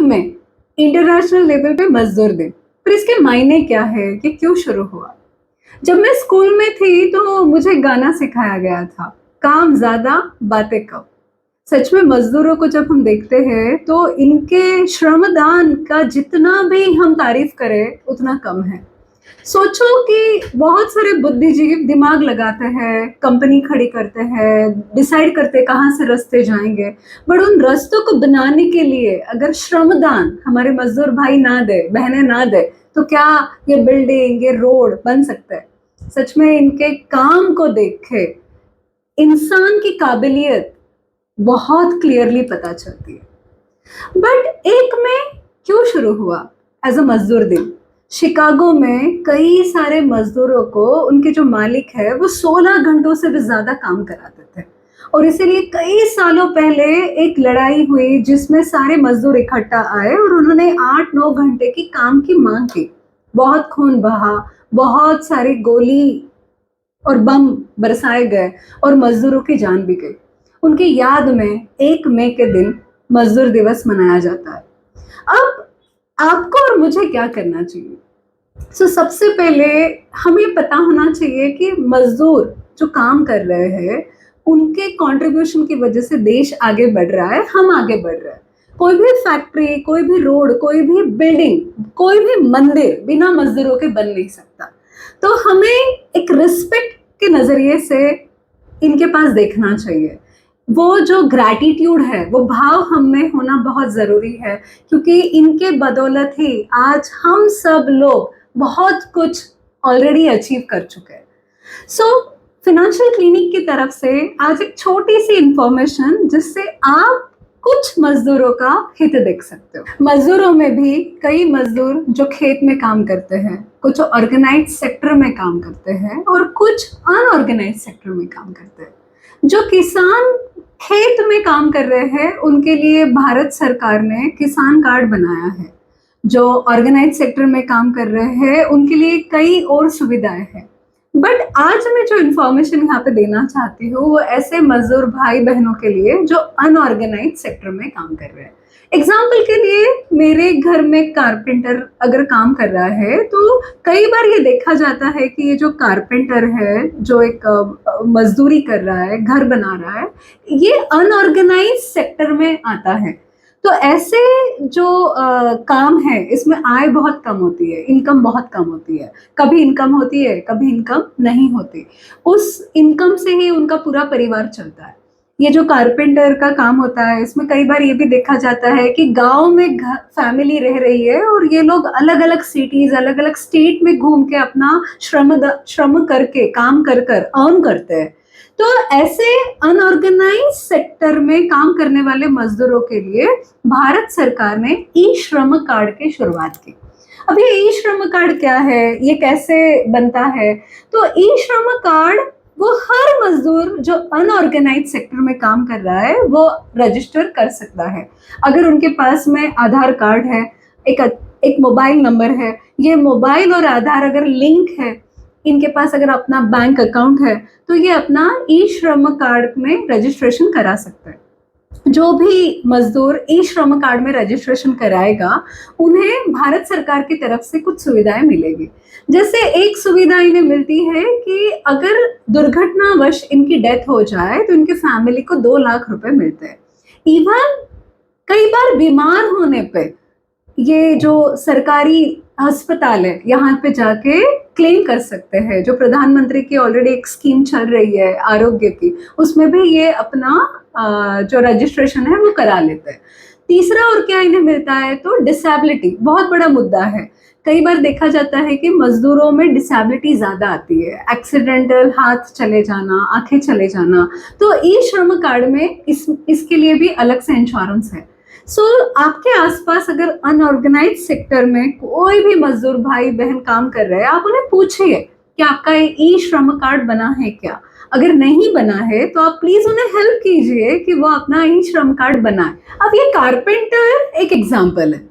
में international level पे मजदूर दिन, पर इसके मायने क्या है, ये क्यों शुरू हुआ? जब मैं स्कूल में थी तो मुझे गाना सिखाया गया था, काम ज्यादा बातें कम। सच में मजदूरों को जब हम देखते हैं तो इनके श्रमदान का जितना भी हम तारीफ करें उतना कम है। सोचो कि बहुत सारे बुद्धिजीवी दिमाग लगाते हैं, कंपनी खड़ी करते हैं, डिसाइड करते हैं कहाँ से रास्ते जाएंगे, बट उन रास्तों को बनाने के लिए अगर श्रमदान हमारे मजदूर भाई ना दे, बहनें ना दे, तो क्या ये बिल्डिंग, ये रोड बन सकता है? सच में इनके काम को देख के इंसान की काबिलियत बहुत क्लियरली पता चलती है। बट एक में क्यों शुरू हुआ एज अ मजदूर दिन? शिकागो में कई सारे मजदूरों को उनके जो मालिक है वो 16 घंटों से भी ज्यादा काम कराते थे, और इसीलिए कई सालों पहले एक लड़ाई हुई जिसमें सारे मजदूर इकट्ठा आए और उन्होंने 8-9 घंटे की काम की मांग की। बहुत खून बहा, बहुत सारी गोली और बम बरसाए गए और मजदूरों की जान भी गई। उनकी याद में 1 मई के दिन मजदूर दिवस मनाया जाता है। अब आपको और मुझे क्या करना चाहिए? सबसे पहले हमें पता होना चाहिए कि मजदूर जो काम कर रहे हैं उनके कंट्रीब्यूशन की वजह से देश आगे बढ़ रहा है, हम आगे बढ़ रहे हैं। कोई भी फैक्ट्री, कोई भी रोड, कोई भी बिल्डिंग, कोई भी मंदिर बिना मजदूरों के बन नहीं सकता। तो हमें एक रिस्पेक्ट के नजरिए से इनके पास देखना चाहिए। वो जो ग्रैटिट्यूड है, वो भाव हम में होना बहुत जरूरी है, क्योंकि इनके बदौलत ही आज हम सब लोग बहुत कुछ ऑलरेडी अचीव कर चुके हैं। फाइनेंशियल क्लिनिक की तरफ से आज एक छोटी सी इंफॉर्मेशन जिससे आप कुछ मजदूरों का हित देख सकते हो। मजदूरों में भी कई मजदूर जो खेत में काम करते हैं, कुछ ऑर्गेनाइज सेक्टर में काम करते हैं और कुछ अनऑर्गेनाइज सेक्टर में काम करते हैं। जो किसान खेत में काम कर रहे हैं उनके लिए भारत सरकार ने किसान कार्ड बनाया है। जो ऑर्गेनाइज सेक्टर में काम कर रहे हैं उनके लिए कई और सुविधाएं हैं। बट आज मैं जो इन्फॉर्मेशन यहाँ पे देना चाहती हूँ वो ऐसे मजदूर भाई बहनों के लिए जो अनऑर्गेनाइज सेक्टर में काम कर रहे हैं। एग्जाम्पल के लिए मेरे घर में कारपेंटर अगर काम कर रहा है तो कई बार ये देखा जाता है कि ये जो कारपेंटर है, जो एक मजदूरी कर रहा है, घर बना रहा है, ये अनऑर्गेनाइज सेक्टर में आता है। तो ऐसे जो काम है इसमें आय बहुत कम होती है, इनकम बहुत कम होती है। कभी इनकम होती है, कभी इनकम नहीं होती। उस इनकम से ही उनका पूरा परिवार चलता है। ये जो कारपेंटर का काम होता है इसमें कई बार ये भी देखा जाता है कि गांव में फैमिली रह रही है और ये लोग अलग अलग सिटीज, अलग अलग स्टेट में घूम के अपना श्रम करके, काम कर कर अर्न करते हैं। तो ऐसे अनऑर्गेनाइज सेक्टर में काम करने वाले मजदूरों के लिए भारत सरकार ने ई श्रम कार्ड की शुरुआत की। अब ये ई श्रम कार्ड क्या है, ये कैसे बनता है? तो ई श्रम कार्ड वो हर मजदूर जो अनऑर्गेनाइज सेक्टर में काम कर रहा है वो रजिस्टर कर सकता है। अगर उनके पास में आधार कार्ड है, एक मोबाइल नंबर है, ये मोबाइल और आधार अगर लिंक है, इनके पास अगर अपना बैंक अकाउंट है, तो ये अपना ई श्रम कार्ड में रजिस्ट्रेशन करा सकता है। जो भी मजदूर ई श्रम कार्ड में रजिस्ट्रेशन कराएगा उन्हें भारत सरकार की तरफ से कुछ सुविधाएं मिलेगी। जैसे एक सुविधा इन्हें मिलती है कि अगर दुर्घटनावश इनकी डेथ हो जाए तो इनके फैमिली को 2 लाख रुपए मिलते हैं। इवन कई बार बीमार होने पे ये जो सरकारी अस्पताल है यहाँ पे जाके क्लेम कर सकते हैं। जो प्रधानमंत्री की ऑलरेडी एक स्कीम चल रही है आरोग्य की, उसमें भी ये अपना जो रजिस्ट्रेशन है वो करा लेते हैं। तीसरा और क्या इन्हें मिलता है, तो डिसेबिलिटी बहुत बड़ा मुद्दा है। कई बार देखा जाता है कि मजदूरों में डिसेबिलिटी ज्यादा आती है, एक्सीडेंटल हाथ चले जाना, आंखें चले जाना। तो ई श्रम कार्ड में इसके लिए भी अलग से इंश्योरेंस है। आपके आसपास अगर अनऑर्गेनाइज सेक्टर में कोई भी मजदूर भाई बहन काम कर रहे हैं, आप उन्हें पूछिए कि आपका ई श्रम कार्ड बना है क्या। अगर नहीं बना है तो आप प्लीज उन्हें हेल्प कीजिए कि वो अपना ई श्रम कार्ड बनाए। अब ये कारपेंटर एक एग्जाम्पल है,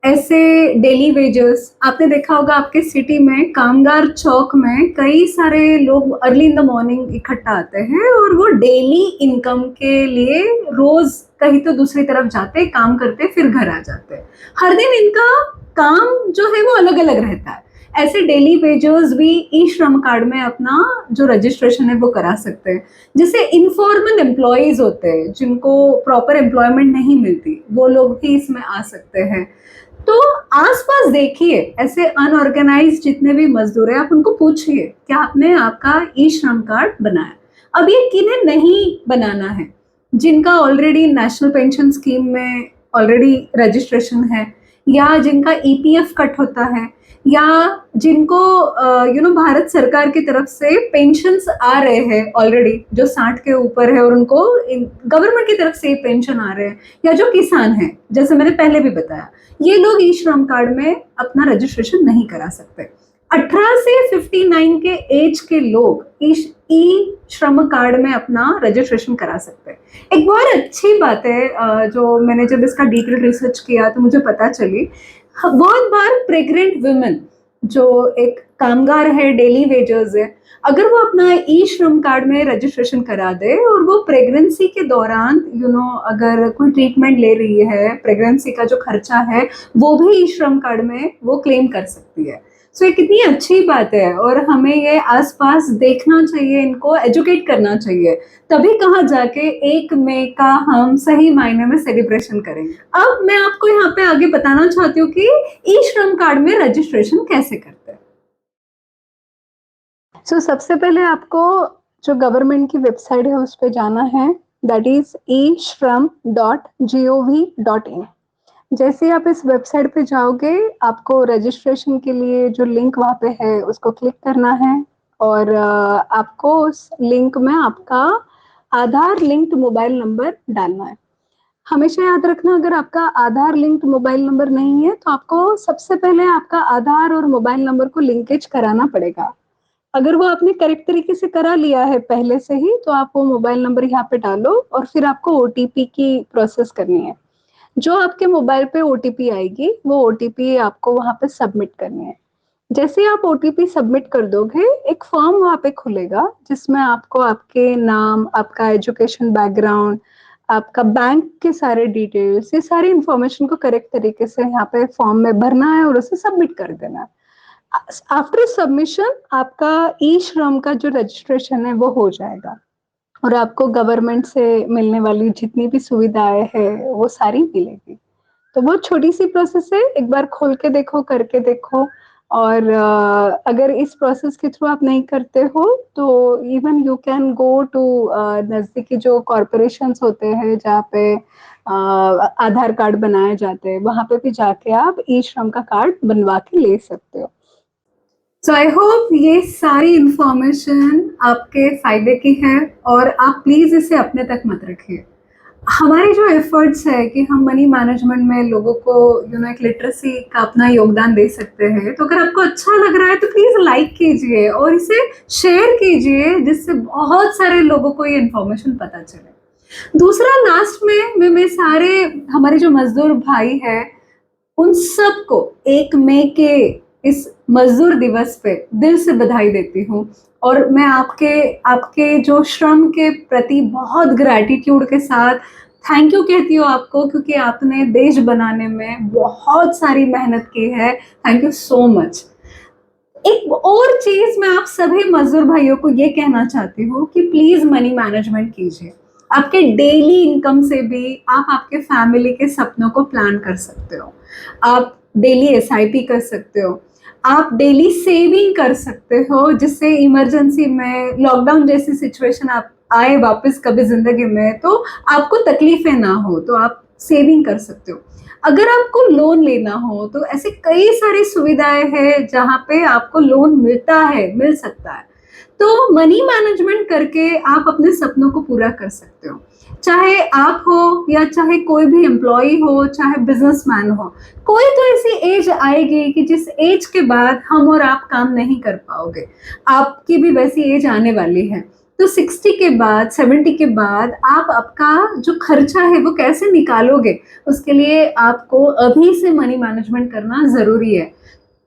ऐसे डेली वेजेस आपने देखा होगा आपके सिटी में कामगार चौक में कई सारे लोग अर्ली इन द मॉर्निंग इकट्ठा आते हैं और वो डेली इनकम के लिए रोज कहीं तो दूसरी तरफ जाते काम करते फिर घर आ जाते। हर दिन इनका काम जो है वो अलग अलग रहता है। ऐसे डेली वेजर्स भी ई श्रम कार्ड में अपना जो रजिस्ट्रेशन है वो करा सकते हैं। जैसे इनफॉर्मल एम्प्लॉयज होते हैं जिनको प्रॉपर एम्प्लॉयमेंट नहीं मिलती, वो लोग भी इसमें आ सकते हैं। तो आसपास देखिए ऐसे अनऑर्गेनाइज जितने भी मजदूर हैं, आप उनको पूछिए क्या आपने आपका ई श्रम कार्ड बनाया। अब ये किन्हें नहीं बनाना है? जिनका ऑलरेडी नेशनल पेंशन स्कीम में ऑलरेडी रजिस्ट्रेशन है, या जिनका ईपीएफ कट होता है, या जिनको भारत सरकार की तरफ से पेंशन्स आ रहे हैं ऑलरेडी जो 60 के ऊपर है और उनको गवर्नमेंट की तरफ से पेंशन आ रहे हैं, या जो किसान हैं जैसे मैंने पहले भी बताया, ये लोग ई श्रम कार्ड में अपना रजिस्ट्रेशन नहीं करा सकते। 18 से 59 के एज के लोग ई श्रम कार्ड में अपना रजिस्ट्रेशन करा सकते हैं। एक बहुत अच्छी बात है जो मैंने जब इसका डिटेल रिसर्च किया तो मुझे पता चली, बहुत बार प्रेग्नेंट वुमेन जो एक कामगार है, डेली वेजर्स है, अगर वो अपना ई श्रम कार्ड में रजिस्ट्रेशन करा दे और वो प्रेगनेंसी के दौरान अगर कोई ट्रीटमेंट ले रही है, प्रेगनेंसी का जो खर्चा है वो भी ई श्रम कार्ड में वो क्लेम कर सकती है। सो ये कितनी अच्छी बात है और हमें ये आसपास देखना चाहिए, इनको एजुकेट करना चाहिए, तभी कहाँ जाके 1 मई का हम सही मायने में सेलिब्रेशन करेंगे। अब मैं आपको यहाँ पे आगे बताना चाहती हूँ कि ई श्रम कार्ड में रजिस्ट्रेशन कैसे करते हैं। सो सबसे पहले आपको जो गवर्नमेंट की वेबसाइट है उस पर जाना है, दैट इज ishram.gov.in। जैसे ही आप इस वेबसाइट पे जाओगे आपको रजिस्ट्रेशन के लिए जो लिंक वहाँ पे है उसको क्लिक करना है और आपको उस लिंक में आपका आधार लिंक्ड मोबाइल नंबर डालना है। हमेशा याद रखना, अगर आपका आधार लिंक्ड मोबाइल नंबर नहीं है तो आपको सबसे पहले आपका आधार और मोबाइल नंबर को लिंकेज कराना पड़ेगा। अगर वो आपने करेक्ट तरीके से करा लिया है पहले से ही तो आप वो मोबाइल नंबर यहाँ पे डालो और फिर आपको ओटीपी की प्रोसेस करनी है। जो आपके मोबाइल पे ओटीपी आएगी वो ओटीपी आपको वहां पे सबमिट करनी है। जैसे आप ओटीपी सबमिट कर दोगे एक फॉर्म वहां पे खुलेगा जिसमें आपको आपके नाम, आपका एजुकेशन बैकग्राउंड, आपका बैंक के सारे डिटेल्स, ये सारी इंफॉर्मेशन को करेक्ट तरीके से यहाँ पे फॉर्म में भरना है और उसे सबमिट कर देना है। आफ्टर सबमिशन आपका ई श्रम का जो रजिस्ट्रेशन है वो हो जाएगा और आपको गवर्नमेंट से मिलने वाली जितनी भी सुविधाएं हैं वो सारी मिलेगी। तो वो छोटी सी प्रोसेस है, एक बार खोल के देखो, करके देखो। और अगर इस प्रोसेस के थ्रू आप नहीं करते हो तो even you can go to नजदीकी जो कॉरपोरेशंस होते हैं जहाँ पे आधार कार्ड बनाए जाते हैं, वहां पे भी जाके आप ई श्रम का कार्ड बनवा के ले सकते हो। सो आई होप ये सारी इंफॉर्मेशन आपके फायदे की है और आप प्लीज इसे अपने तक मत रखिए। हमारे जो एफर्ट्स है कि हम मनी मैनेजमेंट में लोगों को एक लिटरेसी का अपना योगदान दे सकते हैं, तो अगर आपको अच्छा लग रहा है तो प्लीज लाइक कीजिए और इसे शेयर कीजिए जिससे बहुत सारे लोगों को ये इन्फॉर्मेशन पता चले। दूसरा, लास्ट में मैं सारे हमारे जो मजदूर भाई है उन सबको 1 मई के इस मजदूर दिवस पे दिल से बधाई देती हूँ और मैं आपके जो श्रम के प्रति बहुत ग्रैटिट्यूड के साथ थैंक यू कहती हूँ आपको, क्योंकि आपने देश बनाने में बहुत सारी मेहनत की है। Thank you so much. एक और चीज मैं आप सभी मजदूर भाइयों को ये कहना चाहती हूँ कि प्लीज मनी मैनेजमेंट कीजिए। आपके डेली इनकम से भी आप आपके फैमिली के सपनों को प्लान कर सकते हो। आप डेली एसआईपी कर सकते हो, आप डेली सेविंग कर सकते हो जिससे इमरजेंसी में, लॉकडाउन जैसी सिचुएशन आप आए वापस कभी जिंदगी में तो आपको तकलीफें ना हो, तो आप सेविंग कर सकते हो। अगर आपको लोन लेना हो तो ऐसे कई सारी सुविधाएं हैं जहाँ पे आपको लोन मिल सकता है। तो मनी मैनेजमेंट करके आप अपने सपनों को पूरा कर सकते हो, चाहे आप हो या चाहे कोई भी एम्प्लॉय हो, चाहे बिजनेसमैन हो। कोई तो ऐसी एज आएगी कि जिस एज के बाद हम और आप काम नहीं कर पाओगे, आपकी भी वैसी एज आने वाली है। तो 60 के बाद 70 के बाद आप आपका जो खर्चा है वो कैसे निकालोगे, उसके लिए आपको अभी से मनी मैनेजमेंट करना ज़रूरी है।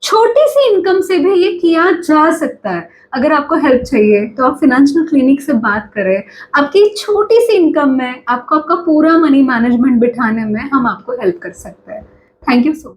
छोटी सी इनकम से भी ये किया जा सकता है। अगर आपको हेल्प चाहिए तो आप फाइनेंशियल क्लिनिक से बात करें। आपकी छोटी सी इनकम में आपको आपका पूरा मनी मैनेजमेंट बिठाने में हम आपको हेल्प कर सकते हैं। Thank you so